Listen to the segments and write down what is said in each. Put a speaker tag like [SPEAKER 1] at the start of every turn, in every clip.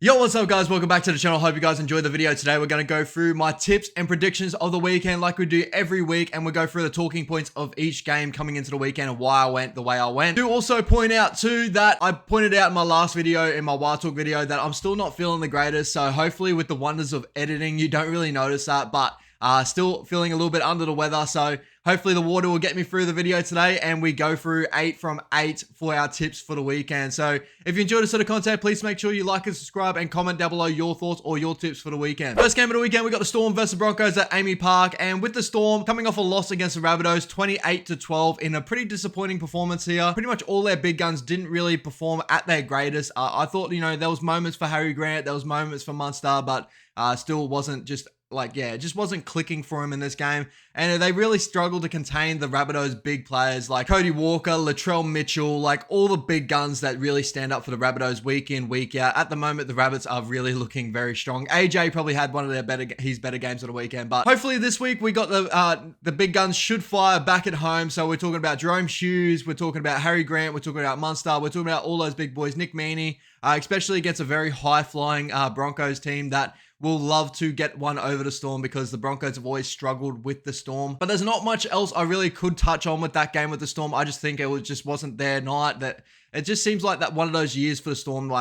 [SPEAKER 1] Yo, what's up guys? Welcome back to the channel. Hope you guys enjoyed the video. Today we're going to go through my tips and predictions of the weekend like we do every week, and we'll go through the talking points of each game coming into the weekend and why I went the way I went. Do also point out too that I pointed out in my last video, in my Wild Talk video, that I'm still not feeling the greatest, so hopefully with the wonders of editing you don't really notice that, but still feeling a little bit under the weather, so hopefully the water will get me through the video today and we go through 8 from 8 for our tips for the weekend. So if you enjoyed this sort of content, please make sure you like and subscribe and comment down below your thoughts or your tips for the weekend. First game of the weekend, we got the Storm versus Broncos at Amy Park, and with the Storm coming off a loss against the Rabbitohs 28-12 in a pretty disappointing performance here. Pretty much all their big guns didn't really perform at their greatest. I thought, there was moments for Harry Grant, there was moments for Munster, but still wasn't just it just wasn't clicking for him in this game. And they really struggled to contain the Rabbitohs' big players like Cody Walker, Latrell Mitchell, like all the big guns that really stand up for the Rabbitohs week in, week out. At the moment, the Rabbits are really looking very strong. AJ probably had one of their better games of the weekend, but hopefully this week we got the big guns should fire back at home. So we're talking about Jerome Hughes, we're talking about Harry Grant, we're talking about Munster, we're talking about all those big boys, Nick Meaney, especially against a very high-flying Broncos team that will love to get one over the Storm, because the Broncos have always struggled with the Storm. But there's not much else I really could touch on with that game with the Storm. I just think just wasn't their night. That it just seems like that one of those years for the Storm,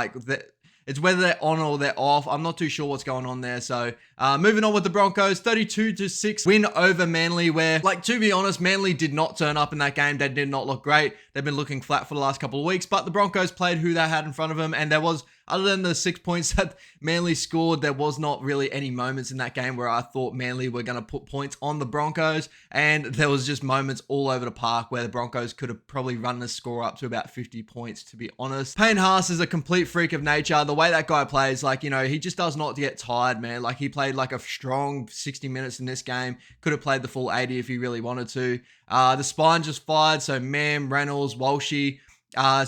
[SPEAKER 1] it's whether they're on or they're off. I'm not too sure what's going on there. So moving on with the Broncos, 32-6 win over Manly, where, to be honest, Manly did not turn up in that game. They did not look great. They've been looking flat for the last couple of weeks, but the Broncos played who they had in front of them, and there was, other than the 6 points that Manly scored, there was not really any moments in that game where I thought Manly were going to put points on the Broncos, and there was just moments all over the park where the Broncos could have probably run the score up to about 50 points, to be honest. Payne Haas is a complete freak of nature. The way that guy plays, he just does not get tired, man. He played like a strong 60 minutes in this game. Could have played the full 80 if he really wanted to. The spine just fired, so Mam, Reynolds, Walshy,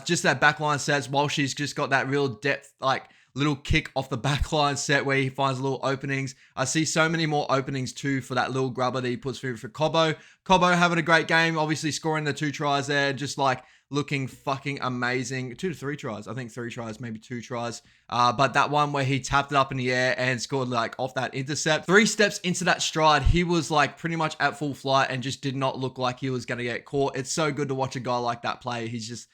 [SPEAKER 1] just that backline sets. Walshy's just got that real depth, little kick off the backline set where he finds little openings. I see so many more openings too for that little grubber that he puts through for Cobbo. Cobbo having a great game, obviously scoring the 2 tries there, just looking fucking amazing. 2 to 3 tries. I think 3 tries, maybe 2 tries. But that one where he tapped it up in the air and scored off that intercept. 3 steps into that stride, he was pretty much at full flight and just did not look like he was going to get caught. It's so good to watch a guy like that play. He's just,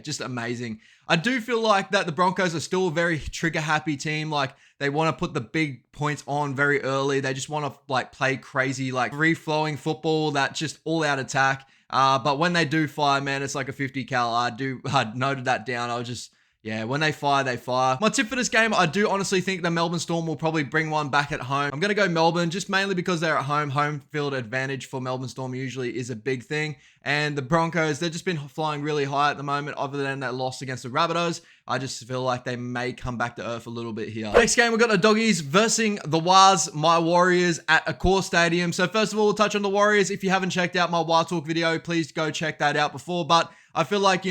[SPEAKER 1] just amazing. I do feel like that the Broncos are still a very trigger happy team. They want to put the big points on very early. They just want to play crazy, free flowing football, that just all out attack. But when they do fire, man, it's like a 50 cal. I noted that down. I was just, when they fire, they fire. My tip for this game, I do honestly think the Melbourne Storm will probably bring one back at home. I'm going to go Melbourne, just mainly because they're at home. Home field advantage for Melbourne Storm usually is a big thing. And the Broncos, they've just been flying really high at the moment, other than that loss against the Rabbitohs. I just feel like they may come back to earth a little bit here. Next game, we've got the Doggies versus the Waz, my Warriors, at Accor Stadium. So first of all, we'll touch on the Warriors. If you haven't checked out my Wild Talk video, please go check that out before. But I feel like,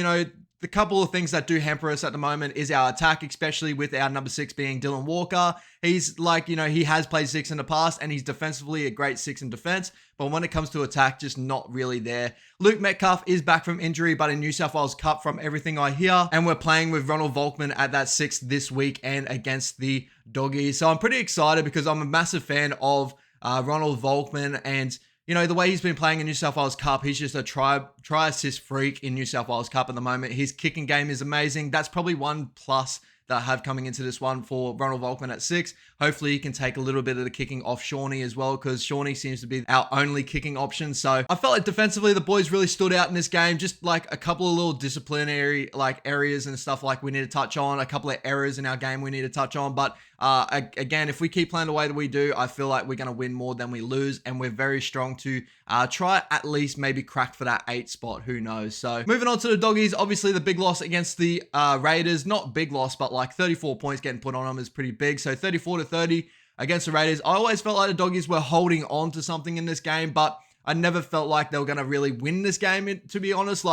[SPEAKER 1] the couple of things that do hamper us at the moment is our attack, especially with our number 6 being Dylan Walker. He's he has played 6 in the past, and he's defensively a great 6 in defense. But when it comes to attack, just not really there. Luke Metcalf is back from injury, but in New South Wales Cup from everything I hear. And we're playing with Ronald Volkman at that 6 this week and against the Doggies. So I'm pretty excited because I'm a massive fan of Ronald Volkman, and the way he's been playing in New South Wales Cup, he's just a try assist freak in New South Wales Cup at the moment. His kicking game is amazing. That's probably one plus that I have coming into this one for Ronald Volkman at 6. Hopefully he can take a little bit of the kicking off Shawnee as well, because Shawnee seems to be our only kicking option. So I felt like defensively the boys really stood out in this game. Just a couple of little disciplinary areas and stuff we need to touch on. A couple of errors in our game we need to touch on. But again, if we keep playing the way that we do, I feel like we're going to win more than we lose. And we're very strong to try at least maybe crack for that 8 spot. Who knows? So moving on to the Doggies, obviously the big loss against the Raiders. Not big loss, but 34 points getting put on them is pretty big. So 34-30 against the Raiders. I always felt like the Doggies were holding on to something in this game, but I never felt like they were going to really win this game, to be honest.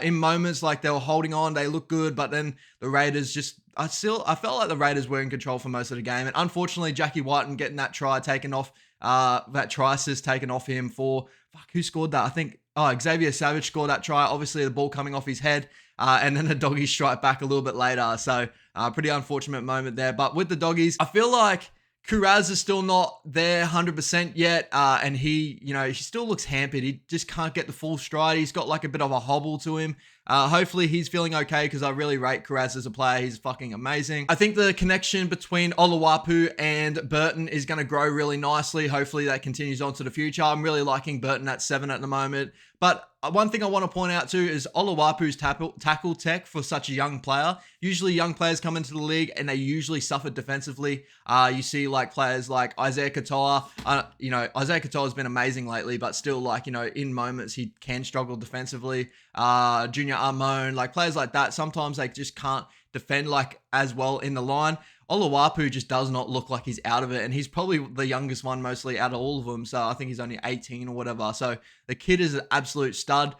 [SPEAKER 1] In moments, they were holding on, they looked good, but then the Raiders just, I felt like the Raiders were in control for most of the game. And unfortunately, Jackie Whiten getting that try taken off, that try assist taken off him for, who scored that? I think, Xavier Savage scored that try. Obviously, the ball coming off his head. and then the Doggies strike back a little bit later. So pretty unfortunate moment there. But with the Doggies, I feel like Kuraz is still not there 100% yet, and he still looks hampered. He just can't get the full stride. He's got like a bit of a hobble to him. Hopefully he's feeling okay because I really rate Kuraz as a player. He's fucking amazing. I think the connection between Oluwapu and Burton is going to grow really nicely. Hopefully that continues on to the future. I'm really liking Burton at 7 at the moment. But one thing I want to point out too is Oluwapu's tackle tech for such a young player. Usually young players come into the league and they usually suffer defensively. You see like players like Isaiah Katoa. Isaiah Katoa has been amazing lately, but still like, in moments he can struggle defensively. Junior Armone, like players like that, sometimes they just can't defend like as well in the line. Oluwapu just does not look like he's out of it, and he's probably the youngest one mostly out of all of them, so I think he's only 18 or whatever. So the kid is an absolute stud.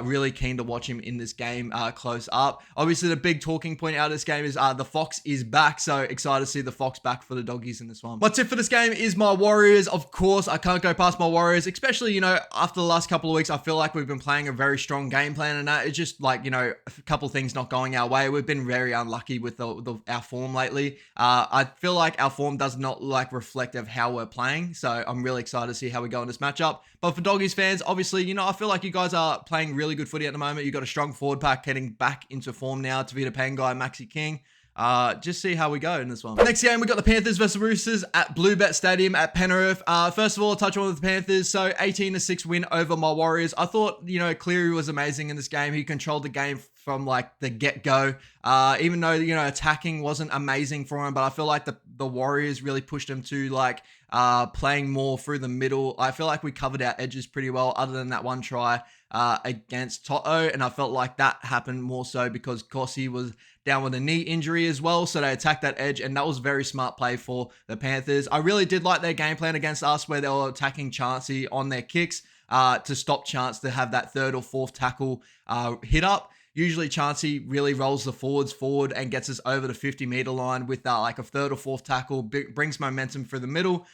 [SPEAKER 1] Really keen to watch him in this game close up. Obviously, the big talking point out of this game is the Fox is back. So excited to see the Fox back for the Doggies in this one. My tip for this game is my Warriors. Of course, I can't go past my Warriors, especially, after the last couple of weeks, I feel like we've been playing a very strong game plan, and that it's just like, a couple of things not going our way. We've been very unlucky with our form lately. I feel like our form does not reflect of how we're playing. So I'm really excited to see how we go in this matchup. But for Doggies fans, obviously, I feel like you guys are playing really good footy at the moment. You've got a strong forward pack getting back into form now. Tavita Pangai, Maxi King. Just see how we go in this one. Next game, we got the Panthers versus Roosters at Bluebet Stadium at Penrith. First of all, I'll touch on with the Panthers. So 18-6 win over my Warriors. I thought, Cleary was amazing in this game. He controlled the game from like the get-go. Even though, attacking wasn't amazing for him, but I feel like the Warriors really pushed him to like playing more through the middle. I feel like we covered our edges pretty well other than that one try against Toto, and I felt like that happened more so because Kossi was down with a knee injury as well, so they attacked that edge, and that was very smart play for the Panthers. I really did like their game plan against us where they were attacking Chancey on their kicks to stop Chance to have that third or fourth tackle hit up. Usually Chancey really rolls the forwards forward and gets us over the 50-meter line with like a third or fourth tackle, brings momentum through the middle.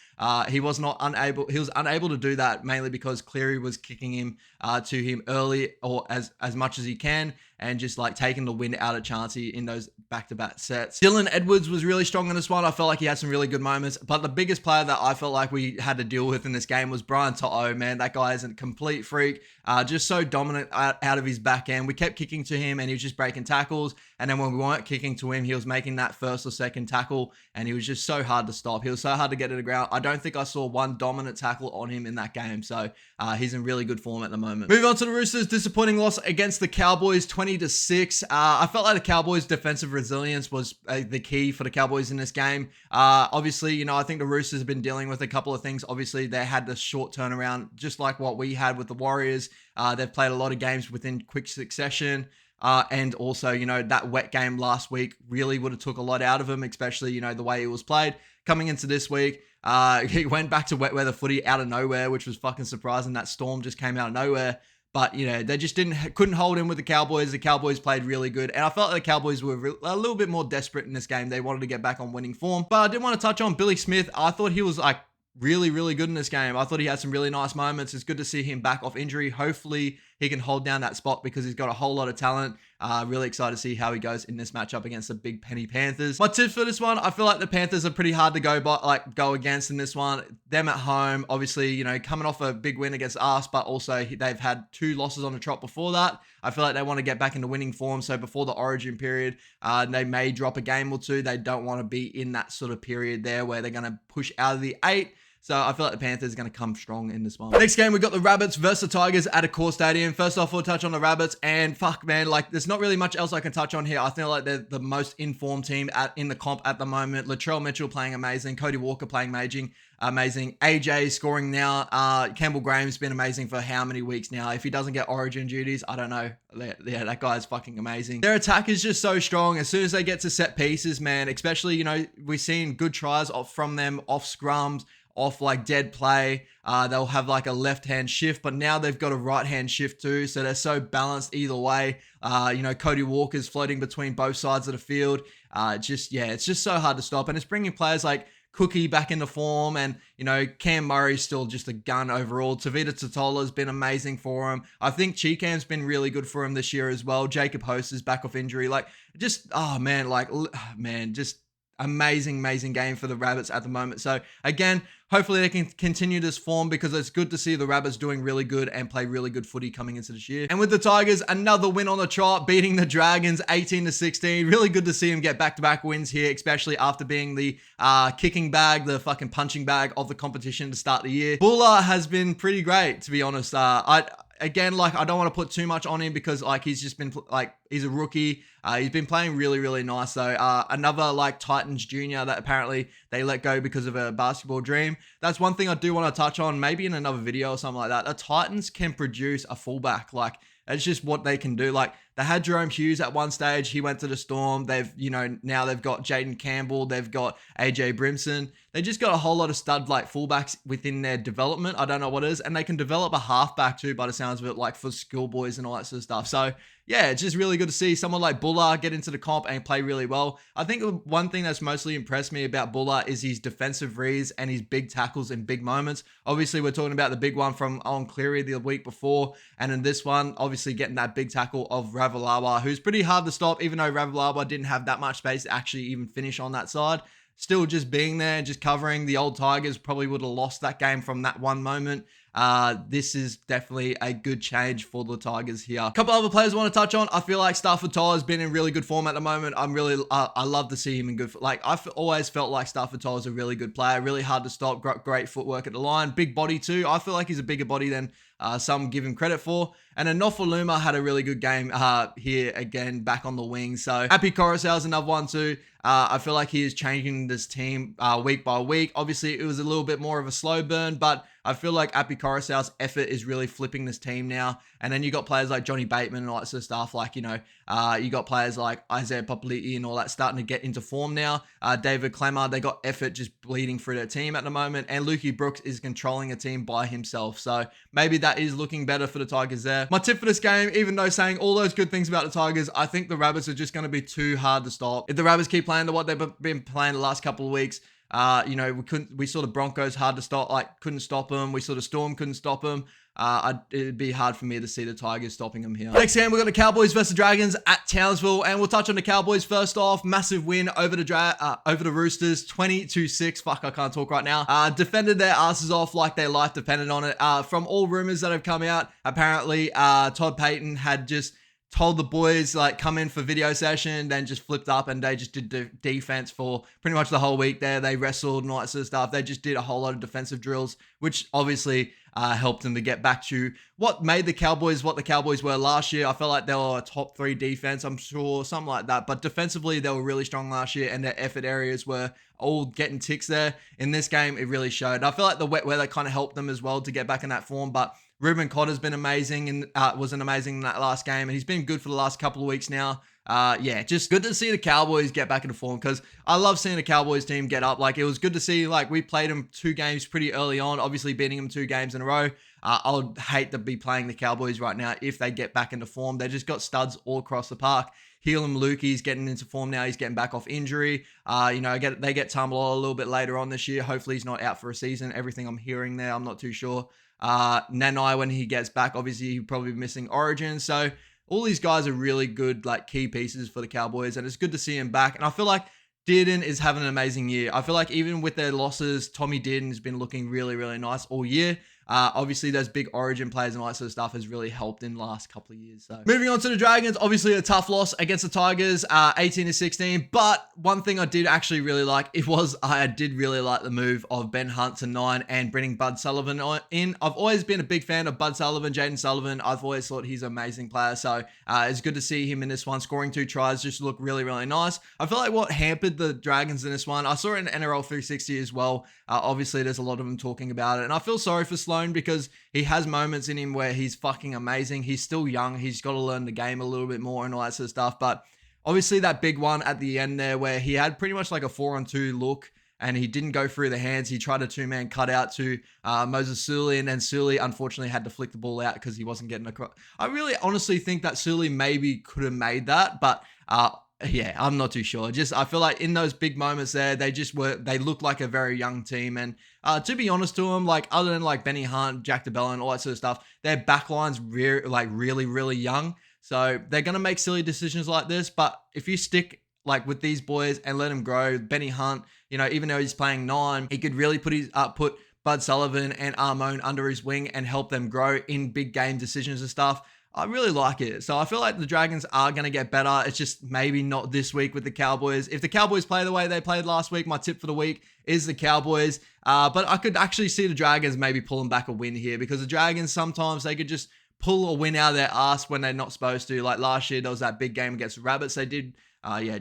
[SPEAKER 1] He was unable to do that mainly because Cleary was kicking him to him early or as much as he can, and just like taking the wind out of Chancey in those back-to-back sets. Dylan Edwards was really strong in this one. I felt like he had some really good moments, but the biggest player that I felt like we had to deal with in this game was Brian To'o. Man, that guy is a complete freak. Just so dominant out of his back end. We kept kicking to him and he was just breaking tackles. And then when we weren't kicking to him, he was making that first or second tackle, and he was just so hard to stop. He was so hard to get to the ground. I don't think I saw one dominant tackle on him in that game. So he's in really good form at the moment. Moving on to the Roosters, disappointing loss against the Cowboys, 20-6. I felt like the Cowboys' defensive resilience was the key for the Cowboys in this game. Obviously, I think the Roosters have been dealing with a couple of things. Obviously, they had the short turnaround, just like what we had with the Warriors. They've played a lot of games within quick succession. And also, that wet game last week really would have took a lot out of him, especially, the way it was played. Coming into this week, he went back to wet weather footy out of nowhere, which was fucking surprising. That storm just came out of nowhere. But, they just couldn't hold him with the Cowboys. The Cowboys played really good. And I felt like the Cowboys were a little bit more desperate in this game. They wanted to get back on winning form. But I did want to touch on Billy Smith. I thought he was like really, really good in this game. I thought he had some really nice moments. It's good to see him back off injury. Hopefully he can hold down that spot because he's got a whole lot of talent. Really excited to see how he goes in this matchup against the big penny Panthers. My tips for this one, I feel like the Panthers are pretty hard to go against in this one. Them at home, obviously, coming off a big win against us, but also they've had 2 losses on the trot before that. I feel like they want to get back into winning form. So before the Origin period, they may drop a game or 2. They don't want to be in that sort of period there where they're going to push out of the 8. So I feel like the Panthers are going to come strong in this one. Next game, we got the Rabbits versus the Tigers at Accor Stadium. First off, we'll touch on the Rabbits. And fuck, man, like there's not really much else I can touch on here. I feel like they're the most informed team in the comp at the moment. Latrell Mitchell playing amazing. Cody Walker playing amazing. AJ scoring now. Campbell Graham's been amazing for how many weeks now? If he doesn't get Origin duties, I don't know. Yeah, that guy's fucking amazing. Their attack is just so strong. As soon as they get to set pieces, man, especially, we've seen good tries from them off scrums, off like dead play. They'll have like a left-hand shift, but now they've got a right-hand shift too. So they're so balanced either way. Cody Walker's floating between both sides of the field. It's just so hard to stop. And it's bringing players like Cookie back into form, and Cam Murray's still just a gun overall. Tavita Totola's been amazing for him. I think Cheekham's been really good for him this year as well. Jacob Host is back off injury. Just amazing game for the Rabbits at the moment. So again, hopefully they can continue this form, because it's good to see the Rabbits doing really good and play really good footy coming into this year. And with the Tigers, another win on the trot, beating the Dragons 18-16. Really good to see them get back-to-back wins here, especially after being the kicking bag, the fucking punching bag of the competition to start the year. Buller has been pretty great, to be honest. I don't want to put too much on him, because he's just been he's a rookie. He's been playing really nice though. Another Titans junior that apparently they let go because of a basketball dream. That's one thing I do want to touch on, maybe in another video or something like that. The Titans can produce a fullback. It's just what they can do. They had Jerome Hughes at one stage. He went to the Storm. Now they've got Jaden Campbell. They've got AJ Brimson. They just got a whole lot of stud fullbacks within their development. I don't know what it is. And they can develop a halfback too, by the sounds of it, for schoolboys and all that sort of stuff. So yeah, it's just really good to see someone like Buller get into the comp and play really well. I think one thing that's mostly impressed me about Buller is his defensive reads and his big tackles in big moments. Obviously, we're talking about the big one from Owen Cleary the week before. And in this one, obviously getting that big tackle of Ravalawa, who's pretty hard to stop, even though Ravalawa didn't have that much space to actually even finish on that side. Still just being there, just covering. The old Tigers probably would have lost that game from that one moment. This is definitely a good change for the Tigers here. A couple other players I want to touch on. I feel like Stafford Toll has been in really good form at the moment. I love to see him in good. I've always felt like Stafford Toll is a really good player, really hard to stop, great footwork at the line, big body too. I feel like he's a bigger body than some give him credit for. And then Nofaluma had a really good game here again, back on the wing. So Api Coruscant is another one too. I feel like he is changing this team week by week. Obviously, it was a little bit more of a slow burn, but I feel like Api Coruscant's effort is really flipping this team now. And then you got players like Johnny Bateman and all that sort of stuff. You got players like Isaiah Papali'i and all that starting to get into form now. David Clemmer, they got effort just bleeding through their team at the moment. And Lukey Brooks is controlling a team by himself. So maybe that is looking better for the Tigers there. My tip for this game, even though saying all those good things about the Tigers, I think the Rabbits are just going to be too hard to stop. If the Rabbits keep playing to what they've been playing the last couple of weeks, we saw the Broncos hard to stop, couldn't stop them. We saw the Storm couldn't stop them. It'd be hard for me to see the Tigers stopping them here. Next game, we've got the Cowboys versus Dragons at Townsville, and we'll touch on the Cowboys first off. Massive win over the Roosters, 20-6. Fuck, I can't talk right now. Defended their asses off like their life depended on it. From all rumors that have come out, apparently Todd Payton had just told the boys come in for video session, then just flipped up and they just did defense for pretty much the whole week there. They wrestled and all that sort of stuff. They just did a whole lot of defensive drills, which obviously helped them to get back to what made the Cowboys what the Cowboys were last year. I felt like they were a top 3 defense, I'm sure, something like that. But defensively, they were really strong last year, and their effort areas were all getting ticks there. In this game, it really showed. I feel like the wet weather kind of helped them as well to get back in that form, but Ruben Cotter's been amazing and wasn't amazing in that last game, and he's been good for the last couple of weeks now. Yeah, just good to see the Cowboys get back into form, because I love seeing the Cowboys team get up. It was good to see, we played them 2 games pretty early on, obviously beating them 2 games in a row. I would hate to be playing the Cowboys right now if they get back into form. They just got studs all across the park. Helam Lukey's getting into form now. He's getting back off injury. They get Tamalolo a little bit later on this year. Hopefully he's not out for a season. Everything I'm hearing there, I'm not too sure. Nanai, when he gets back, obviously he'll probably be missing Origin. So all these guys are really good, key pieces for the Cowboys, and it's good to see him back. And I feel like Dearden is having an amazing year. I feel like even with their losses, Tommy Dearden has been looking really nice all year. Obviously, those big Origin players and all that sort of stuff has really helped in the last couple of years. So moving on to the Dragons, obviously a tough loss against the Tigers, 18-16. But one thing I did actually really like, I did really like the move of Ben Hunt to 9 and bringing Bud Sullivan in. I've always been a big fan of Bud Sullivan, Jaden Sullivan. I've always thought he's an amazing player. So it's good to see him in this one, scoring 2 tries, just look really nice. I feel like what hampered the Dragons in this one, I saw it in NRL 360 as well. Obviously, there's a lot of them talking about it. And I feel sorry for Sloan, because he has moments in him where he's fucking amazing. He's still young. He's got to learn the game a little bit more and all that sort of stuff. But obviously that big one at the end there where he had pretty much a 4-on-2 look and he didn't go through the hands. He tried a 2-man cutout to Moses Suli, and then Suli unfortunately had to flick the ball out because he wasn't getting across. I really honestly think that Suli maybe could have made that, but Yeah, I'm not too sure. Just I feel like in those big moments there, they looked like a very young team. And to be honest to them, like other than like Benny Hunt, Jack DeBella, and all that sort of stuff, their backline's really, really young. So they're gonna make silly decisions like this. But if you stick like with these boys and let them grow, Benny Hunt, even though he's playing 9, he could really put Bud Sullivan and Armone under his wing and help them grow in big game decisions and stuff. I really like it. So I feel like the Dragons are going to get better. It's just maybe not this week with the Cowboys. If the Cowboys play the way they played last week, my tip for the week is the Cowboys. But I could actually see the Dragons maybe pulling back a win here, because the Dragons, sometimes they could just pull a win out of their ass when they're not supposed to. Like last year, there was that big game against the Rabbits. They did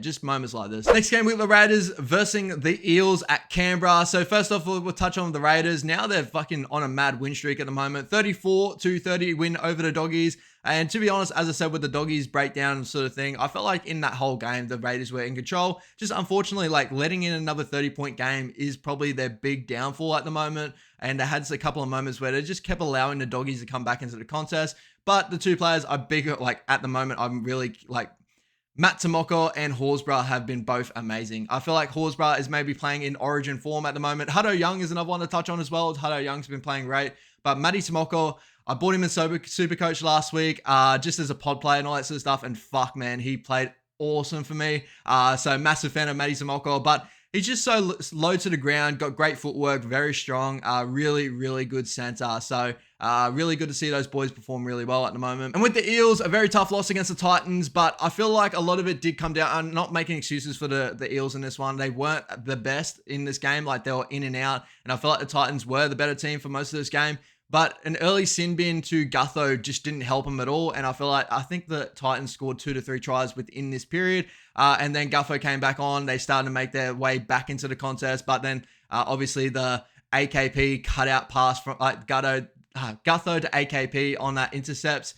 [SPEAKER 1] just moments like this. Next game, we got the Raiders versus the Eels at Canberra. So first off, we'll touch on the Raiders. Now they're fucking on a mad win streak at the moment. 34-30 win over the Doggies. And to be honest, as I said, with the Doggies breakdown sort of thing, I felt like in that whole game, the Raiders were in control. Just unfortunately, like letting in another 30-point game is probably their big downfall at the moment. And they had a couple of moments where they just kept allowing the Doggies to come back into the contest. But the two players are bigger, like at the moment, I'm really like Matt Tomoko and Horsburgh have been both amazing. I feel like Horsburgh is maybe playing in origin form at the moment. Hutto Young is another one to touch on as well. Hutto Young's been playing great. But Matty Tomoko, I bought him in Supercoach last week just as a pod player and all that sort of stuff. And fuck, man, he played awesome for me. So massive fan of Matty Tomoko. But he's just so low to the ground, got great footwork, very strong, really, really good center. So really good to see those boys perform really well at the moment. And with the Eels, a very tough loss against the Titans, but I feel like a lot of it did come down. I'm not making excuses for the Eels in this one. They weren't the best in this game. Like they were in and out. And I feel like the Titans were the better team for most of this game. But an early sin bin to Gutho just didn't help him at all. And I think the Titans scored 2 to 3 tries within this period. And then Gutho came back on. They started to make their way back into the contest. But then obviously the AKP cutout pass from Gutho to AKP on that intercepts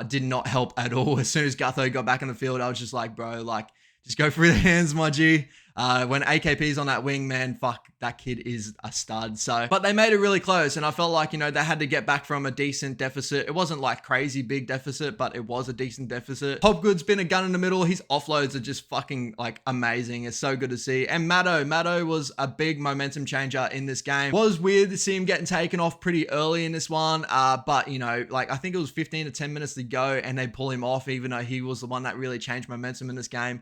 [SPEAKER 1] did not help at all. As soon as Gutho got back in the field, I was just like, bro, like, just go through the hands, my G. When AKP's on that wing, man, fuck, that kid is a stud. So, but they made it really close, and I felt like, they had to get back from a decent deficit. It wasn't like crazy big deficit, but it was a decent deficit. Hopgood's been a gun in the middle. His offloads are just fucking like amazing. It's so good to see. And Matto was a big momentum changer in this game. Was weird to see him getting taken off pretty early in this one. But like I think it was 15 to 10 minutes to go, and they pull him off, even though he was the one that really changed momentum in this game.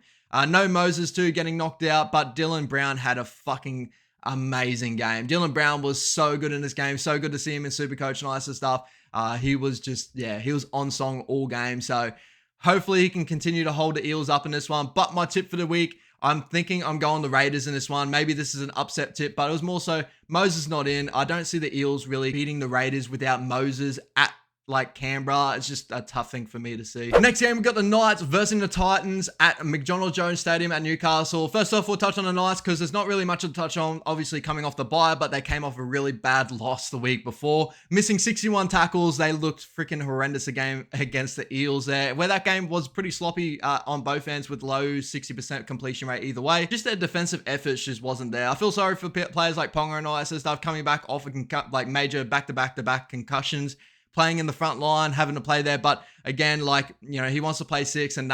[SPEAKER 1] No Moses too getting knocked out, but Dylan Brown had a fucking amazing game. Dylan Brown was so good in this game. So good to see him in Supercoach and all that sort of stuff. He was he was on song all game. So hopefully he can continue to hold the Eels up in this one. But my tip for the week, I'm thinking I'm going the Raiders in this one. Maybe this is an upset tip, but it was more so Moses not in. I don't see the Eels really beating the Raiders without Moses at like Canberra. It's just a tough thing for me to see. Next game, we've got the Knights versus the Titans at McDonald Jones Stadium at Newcastle. First off, we'll touch on the Knights because there's not really much to touch on, obviously coming off the bye, but they came off a really bad loss the week before. Missing 61 tackles. They looked freaking horrendous against the Eels there, where that game was pretty sloppy on both ends with low 60% completion rate either way. Just their defensive efforts just wasn't there. I feel sorry for players like Ponga and all that sort of stuff coming back off like major back-to-back concussions, playing in the front line, having to play there. But again, like, he wants to play 6, and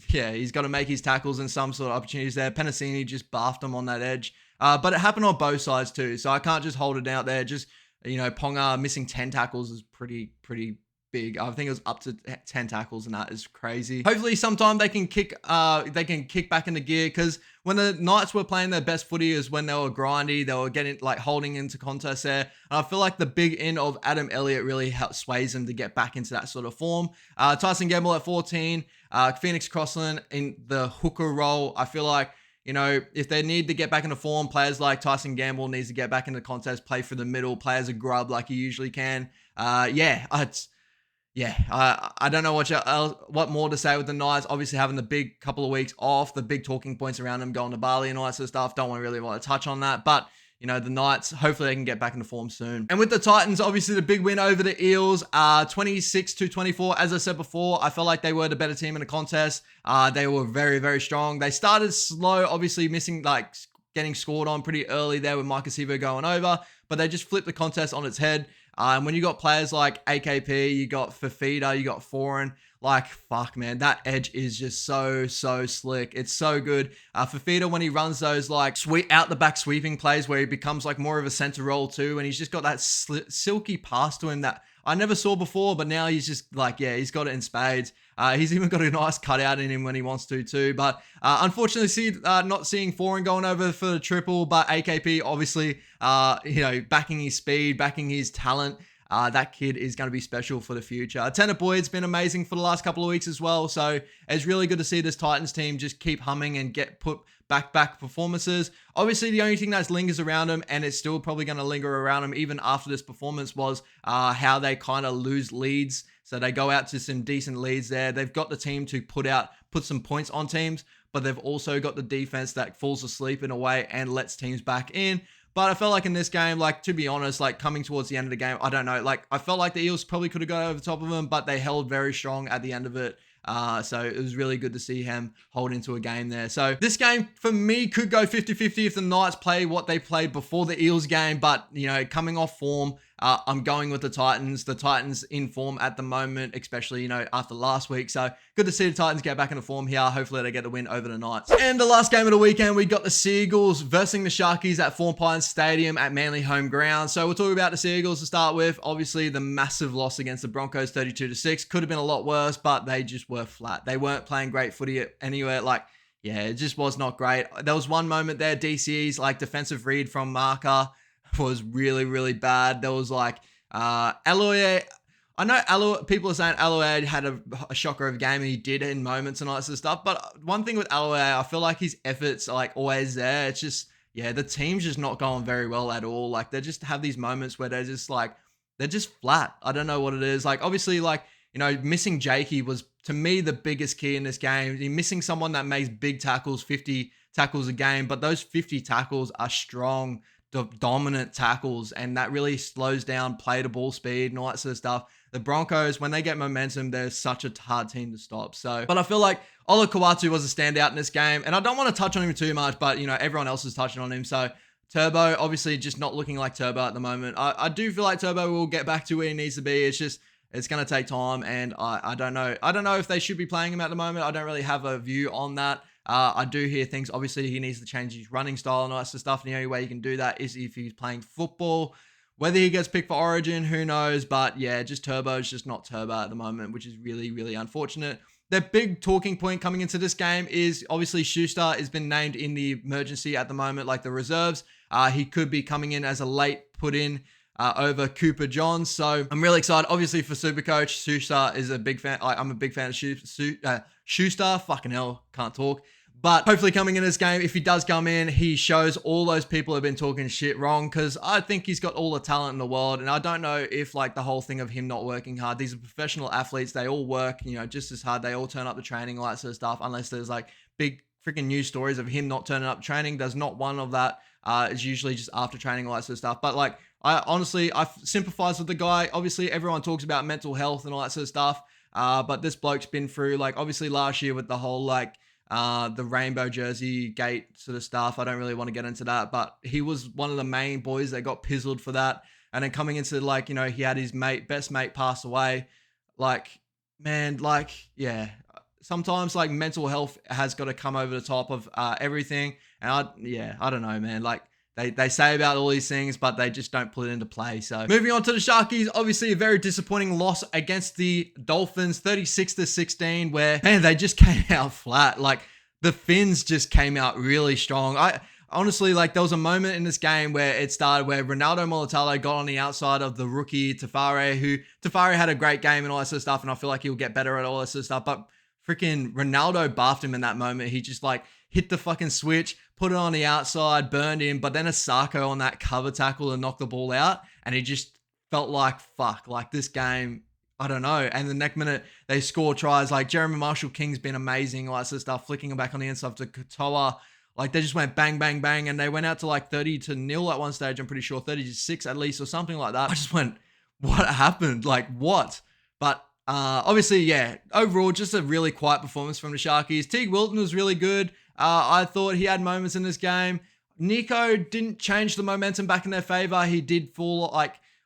[SPEAKER 1] he's got to make his tackles and some sort of opportunities there. Penasini just baffed him on that edge. But it happened on both sides too. So I can't just hold it out there. Just, Ponga missing 10 tackles is pretty big. I think it was up to 10 tackles, and that is crazy. Hopefully sometime they can kick back into gear, because when the Knights were playing their best footy is when they were grindy, they were getting holding into contests there. And I feel like the big end of Adam Elliott really sways them to get back into that sort of form. Tyson Gamble at 14, Phoenix Crossland in the hooker role. I feel like, if they need to get back into form, players like Tyson Gamble needs to get back into the contest, play for the middle, play as a grub like he usually can. I don't know what more to say with the Knights. Obviously having the big couple of weeks off, the big talking points around them going to Bali and all that sort of stuff. Don't really want to touch on that, but the Knights, hopefully they can get back into form soon. And with the Titans, obviously the big win over the Eels, 26-24. As I said before, I felt like they were the better team in the contest. They were very, very strong. They started slow, obviously missing, getting scored on pretty early there with Micah Sivo going over, but they just flipped the contest on its head. And when you got players like AKP, you got Fafita, you got Foreign, Like, fuck, man, that edge is just so slick. It's so good. Fafita, when he runs those like sweep out the back sweeping plays where he becomes like more of a center role too, and he's just got that silky pass to him that I never saw before, but now he's just like, yeah, he's got it in spades. He's even got a nice cutout in him when he wants to too. But unfortunately, not seeing Foreign going over for the triple, but AKP obviously, backing his speed, backing his talent. That kid is going to be special for the future. Tanner Boyd's been amazing for the last couple of weeks as well. So it's really good to see this Titans team just keep humming and get put back performances. Obviously, the only thing that lingers around him, and it's still probably going to linger around him even after this performance, was how they kind of lose leads. So they go out to some decent leads there. They've got the team to put some points on teams, but they've also got the defense that falls asleep in a way and lets teams back in. But I felt like in this game, like, to be honest, like coming towards the end of the game, I don't know, like I felt like the Eels probably could have got over the top of them, but they held very strong at the end of it. So it was really good to see him hold into a game there. So this game for me could go 50-50 if the Knights play what they played before the Eels game. But, coming off form, I'm going with the Titans. The Titans in form at the moment, especially, after last week. So good to see the Titans get back into form here. Hopefully they get the win over the Knights. And the last game of the weekend, we got the Seagulls versus the Sharkies at Four Pines Stadium at Manly home ground. So we'll talk about the Seagulls to start with. Obviously, the massive loss against the Broncos, 32-6. Could have been a lot worse, but they just were flat. They weren't playing great footy anywhere. It just was not great. There was one moment there, DCE's defensive read from Marker was really, really bad. There was Elliot. I know people are saying Elliot had a shocker of a game, and he did in moments and all that sort of stuff. But one thing with Elliot, I feel like his efforts are always there. It's just, the team's just not going very well at all. They just have these moments where they're just flat. I don't know what it is. Obviously, missing Jakey was, to me, the biggest key in this game. You're missing someone that makes big tackles, 50 tackles a game, but those 50 tackles are strong, dominant tackles, and that really slows down play to ball speed and all that sort of stuff. The Broncos, when they get momentum, they're such a hard team to stop. But I feel like Ola Kawatu was a standout in this game, and I don't want to touch on him too much, but everyone else is touching on him. So Turbo, obviously just not looking like Turbo at the moment. I do feel like Turbo will get back to where he needs to be. It's just, it's going to take time, and I don't know. I don't know if they should be playing him at the moment. I don't really have a view on that. I do hear things. Obviously, he needs to change his running style and all that sort of stuff. And the only way you can do that is if he's playing football. Whether he gets picked for Origin, who knows? But yeah, just Turbo is just not Turbo at the moment, which is really, really unfortunate. The big talking point coming into this game is obviously Schuster has been named in the emergency at the moment, the reserves. He could be coming in as a late put in over Cooper Johns. So I'm really excited. Obviously for Supercoach, Schuster is a big fan. I'm a big fan of Schuster. Fucking hell, can't talk. But hopefully coming in this game, if he does come in, he shows all those people who have been talking shit wrong, because I think he's got all the talent in the world. And I don't know if the whole thing of him not working hard, these are professional athletes. They all work, just as hard. They all turn up to training, all that sort of stuff, unless there's big freaking news stories of him not turning up to training. There's not one of that. It's usually just after training, all that sort of stuff. But I sympathize with the guy. Obviously, everyone talks about mental health and all that sort of stuff. But this bloke's been through, obviously last year with the whole, the rainbow jersey gate sort of stuff. I don't really want to get into that, but he was one of the main boys that got pizzled for that. And then coming into he had his best mate pass away. Sometimes mental health has got to come over the top of everything. And I don't know, man. They say about all these things, but they just don't put it into play. So moving on to the Sharkies, obviously a very disappointing loss against the Dolphins, 36-16, where, man, they just came out flat. The Finns just came out really strong. I honestly, there was a moment in this game where it started where Ronaldo Mulatalo got on the outside of the rookie Tafare, who Tafare had a great game and all that sort of stuff, and I feel like he'll get better at all that sort of stuff, but freaking Ronaldo buffed him in that moment. He just hit the fucking switch, put it on the outside, burned him, but then Asako on that cover tackle and knocked the ball out, and he just felt fuck, this game, I don't know. And the next minute, they score tries. Jeremy Marshall-King's been amazing, all that sort of stuff, flicking him back on the inside to Katoa. They just went bang, bang, bang, and they went out to 30-0 at one stage, I'm pretty sure, 30-6 at least, or something like that. I just went, what happened? What? But obviously, yeah, overall, just a really quiet performance from the Sharkies. Teague Wilton was really good. I thought he had moments in this game. Nico didn't change the momentum back in their favor. He did fall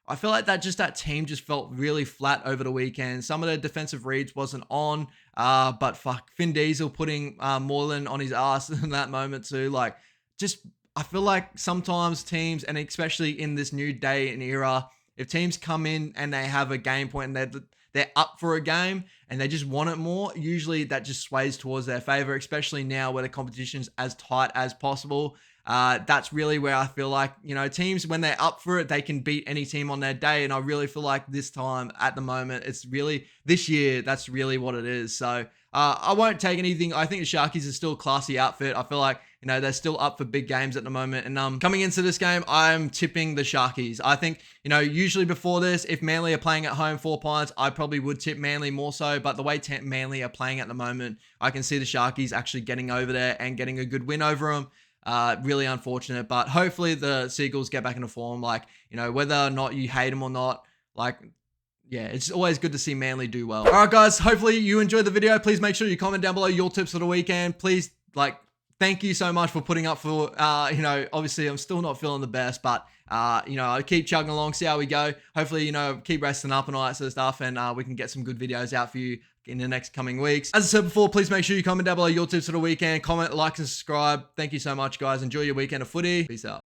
[SPEAKER 1] I feel like that team just felt really flat over the weekend. Some of the defensive reads wasn't on, but fuck, Finn Diesel putting Moreland on his ass in that moment too. Like, just I feel like sometimes teams, and especially in this new day and era, if teams come in and they have a game point and they're up for a game and they just want it more, usually that just sways towards their favor, especially now where the competition's as tight as possible. That's really where I feel like, you know, teams, when they're up for it, they can beat any team on their day. And I really feel like this time at the moment, it's really this year, that's really what it is. So I won't take anything. I think the Sharkies are still a classy outfit. I feel like, you know, they're still up for big games at the moment. And coming into this game, I'm tipping the Sharkies. I think, you know, usually before this, if Manly are playing at home for Pints, I probably would tip Manly more so. But the way Manly are playing at the moment, I can see the Sharkies actually getting over there and getting a good win over them. Really unfortunate, but hopefully the Seagulls get back into form. Like, you know, whether or not you hate them or not, like, yeah, it's always good to see Manly do well. All right, guys, hopefully you enjoyed the video. Please make sure you comment down below your tips for the weekend. Please, like, thank you so much for putting up for, you know, obviously I'm still not feeling the best, but, you know, I keep chugging along, see how we go. Hopefully, you know, keep resting up and all that sort of stuff, and we can get some good videos out for you in the next coming weeks. As I said before, please make sure you comment down below your tips for the weekend. Comment, like, and subscribe. Thank you so much, guys. Enjoy your weekend of footy. Peace out.